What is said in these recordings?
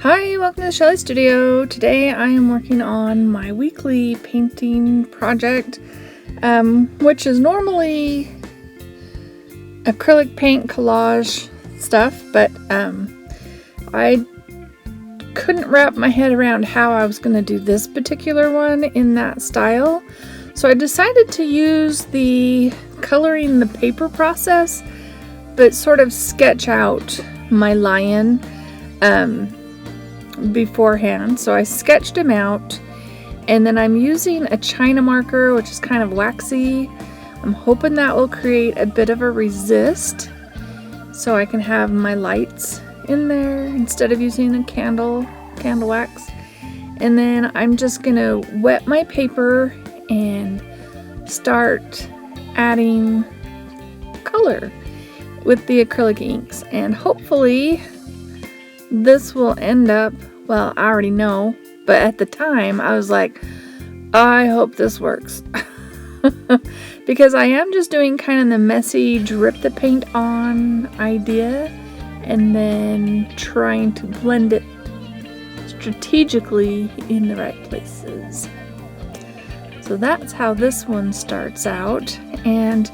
Hi, welcome to the Shelly Studio. Today I am working on my weekly painting project, which is normally acrylic paint collage stuff, but I couldn't wrap my head around how I was going to do this particular one in that style. So I decided to use the coloring the paper process, but sort of sketch out my lion beforehand. So I sketched him out, and then I'm using a China marker, which is kind of waxy. I'm hoping that will create a bit of a resist so I can have my lights in there instead of using a candle wax. And then I'm just gonna wet my paper and start adding color with the acrylic inks, and hopefully this will end up, well, I already know, but at the time I was like, I hope this works. Because I am just doing kind of the messy drip the paint on idea and then trying to blend it strategically in the right places. So that's how this one starts out, and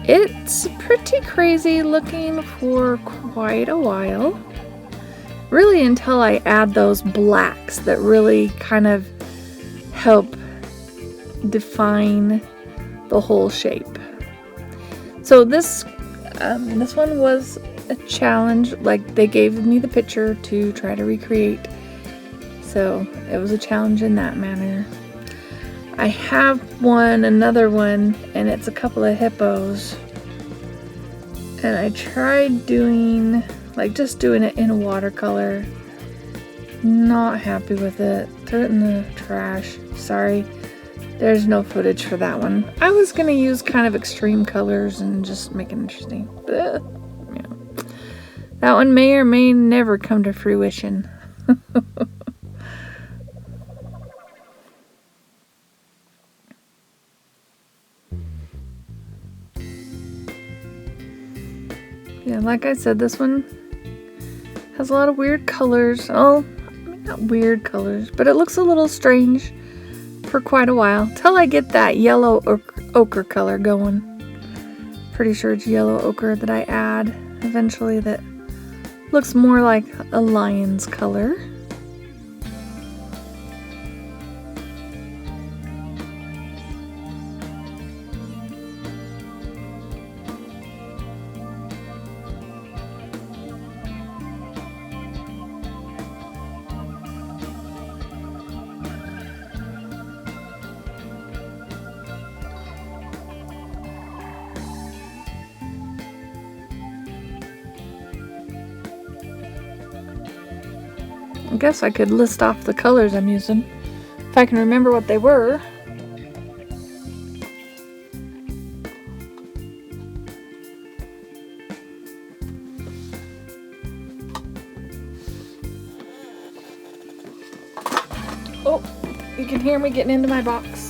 it's pretty crazy looking for quite a while. Really until I add those blacks that really kind of help define the whole shape. So this one was a challenge. Like, they gave me the picture to try to recreate, so it was a challenge in that manner. I have another one, and it's a couple of hippos, and I tried doing just doing it in a watercolor. Not happy with it. Threw it in the trash. Sorry. There's no footage for that one. I was gonna use kind of extreme colors and just make it interesting. But, yeah. That one may or may never come to fruition. Yeah, like I said, this one has a lot of weird colors. Oh, I mean, not weird colors, but it looks a little strange for quite a while till I get that yellow ochre color going. Pretty sure it's yellow ochre that I add eventually that looks more like a lion's color. I guess I could list off the colors I'm using, if I can remember what they were. Oh, you can hear me getting into my box.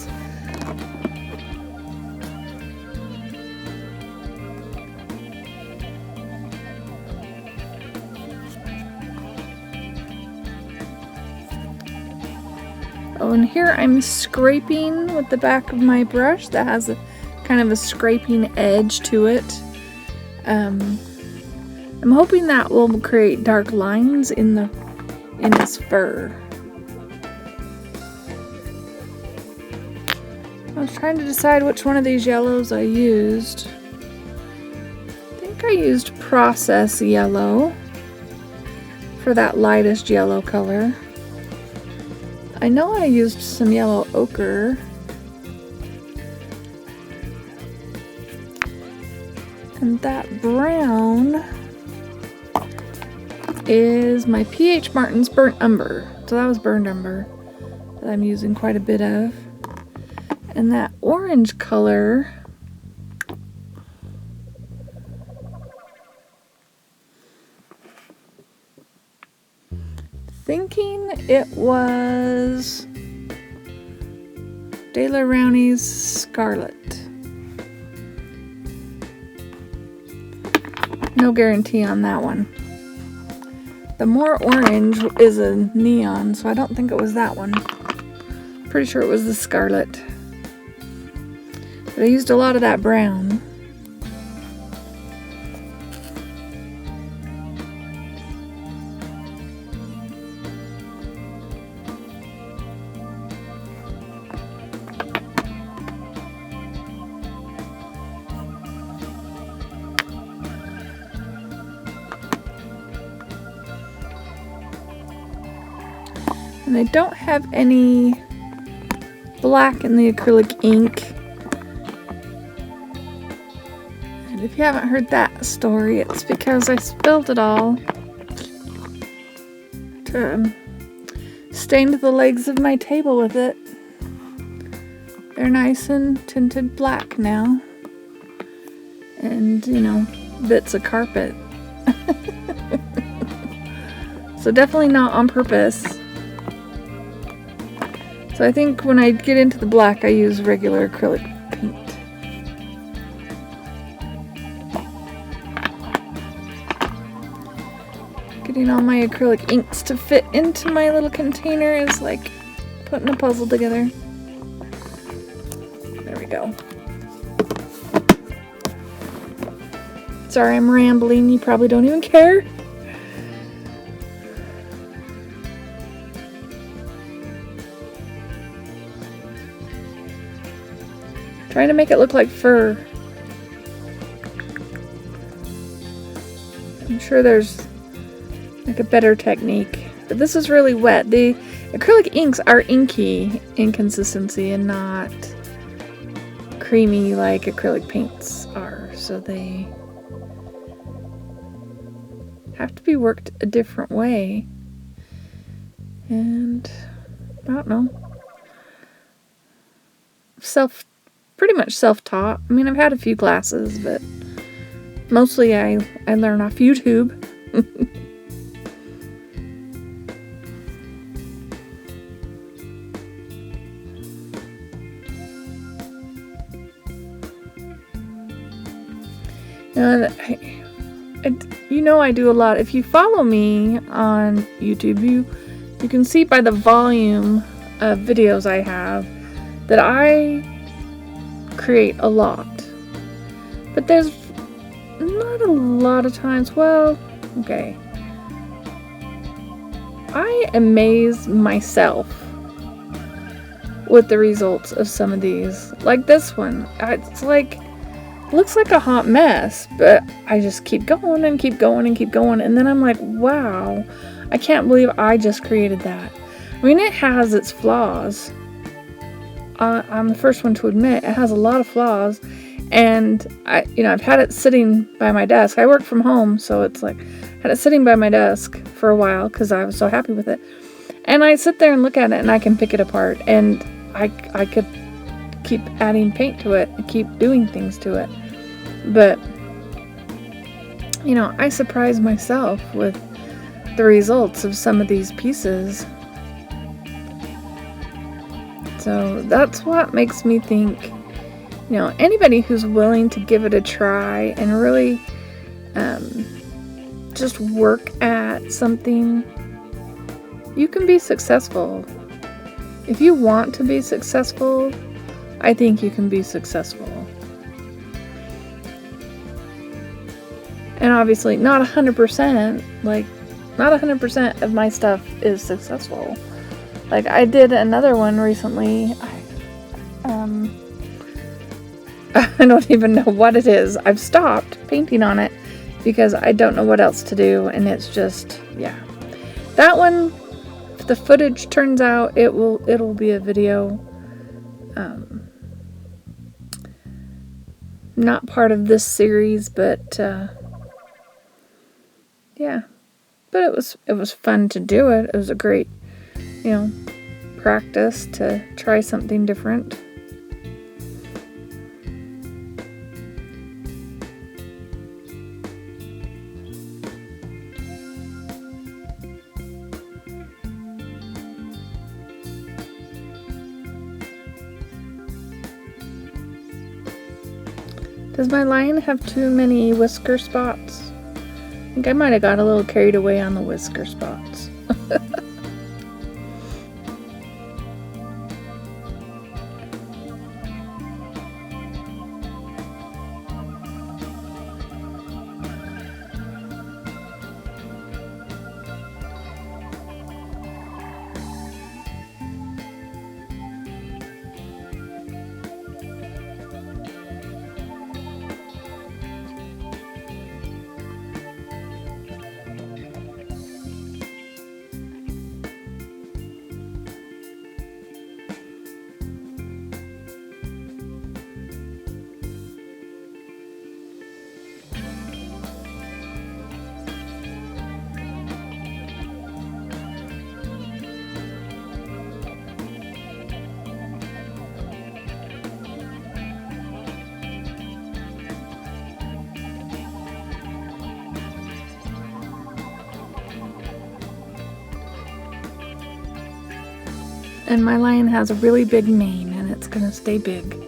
Oh, and here I'm scraping with the back of my brush that has a kind of a scraping edge to it. I'm hoping that will create dark lines in this fur. I was trying to decide which one of these yellows I used. I think I used process yellow for that lightest yellow color. I know I used some yellow ochre. And that brown is my P.H. Martin's Burnt Umber. So that was Burnt Umber that I'm using quite a bit of. And that orange color thinking it was De La Rowney's Scarlet. No guarantee on that one. The more orange is a neon, so I don't think it was that one. Pretty sure it was the scarlet. But I used a lot of that brown. And I don't have any black in the acrylic ink. And if you haven't heard that story, it's because I spilled it all to stained the legs of my table with it. They're nice and tinted black now. And, you know, bits of carpet. So definitely not on purpose. So I think when I get into the black, I use regular acrylic paint. Getting all my acrylic inks to fit into my little container is like putting a puzzle together. There we go. Sorry, I'm rambling. You probably don't even care. Trying to make it look like fur. I'm sure there's like a better technique, but this is really wet. The acrylic inks are inky in consistency and not creamy like acrylic paints are, so they have to be worked a different way. And I don't know, pretty much self-taught. I mean, I've had a few classes, but mostly I learn off YouTube. And you know I do a lot. If you follow me on YouTube, you can see by the volume of videos I have that I create a lot. But there's not a lot of times, well, okay. I amaze myself with the results of some of these. Like this one. It's like, looks like a hot mess, but I just keep going and keep going and keep going, and then I'm like, wow, I can't believe I just created that. I mean, it has its flaws. I'm the first one to admit it has a lot of flaws, and I've had it sitting by my desk. I work from home, so it's like I had it sitting by my desk for a while because I was so happy with it. And I sit there and look at it, and I can pick it apart, and I could keep adding paint to it and keep doing things to it. But I surprise myself with the results of some of these pieces. So that's what makes me think, anybody who's willing to give it a try and really just work at something, you can be successful. If you want to be successful, I think you can be successful. And obviously not 100%, not 100% of my stuff is successful. Like I did another one recently. I don't even know what it is. I've stopped painting on it because I don't know what else to do, and it's just, yeah. That one, if the footage turns out, it'll be a video. Not part of this series, but yeah. But it was fun to do it. It was a great, practice to try something different. Does my lion have too many whisker spots? think I might have got a little carried away on the whisker spots. And my lion has a really big mane, and it's gonna stay big.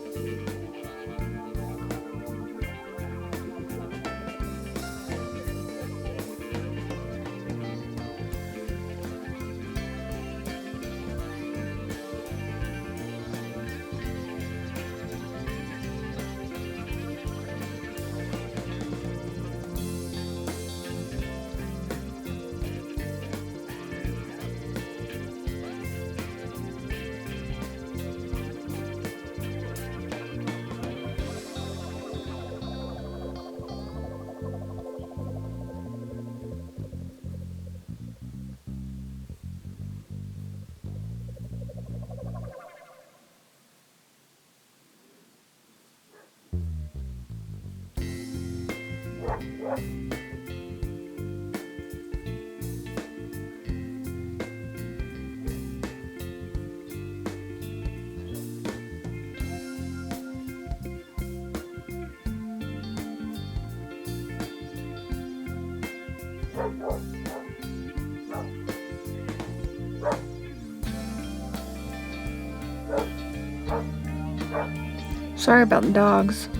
Sorry about the dogs.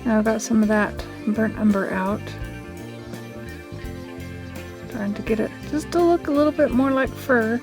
Now I've got some of that burnt umber out. Trying to get it just to look a little bit more like fur.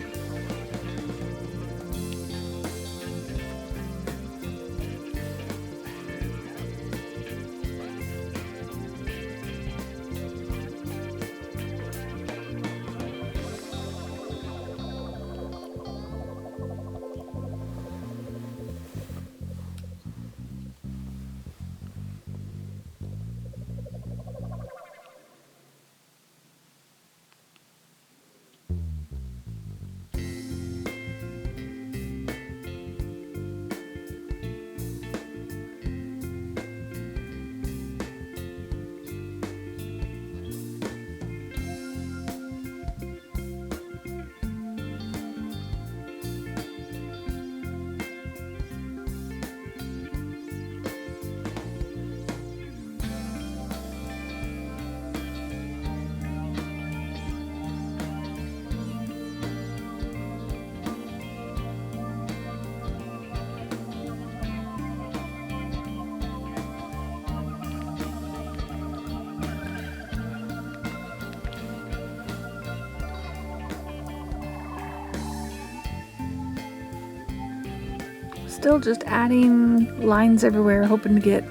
Still just adding lines everywhere, hoping to get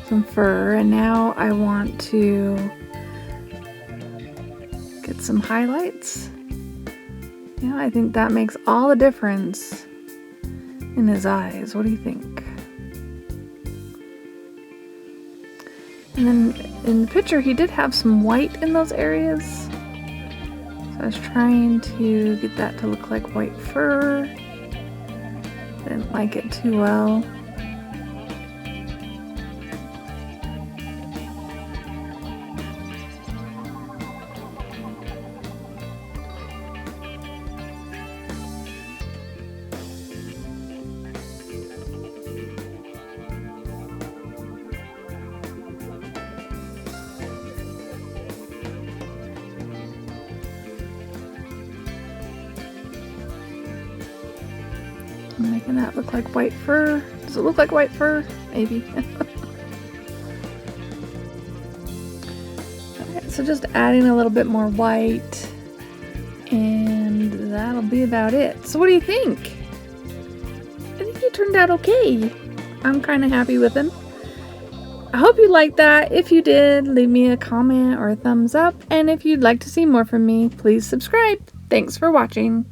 some fur. And now I want to get some highlights. Yeah, I think that makes all the difference in his eyes. What do you think? And then in the picture, he did have some white in those areas. So I was trying to get that to look like white fur. Didn't like it too well. I'm making that look like white fur. Does it look like white fur? Maybe. Alright, so just adding a little bit more white, and that'll be about it. So what do you think? I think he turned out okay. I'm kind of happy with him. I hope you liked that. If you did, leave me a comment or a thumbs up. And if you'd like to see more from me, please subscribe. Thanks for watching.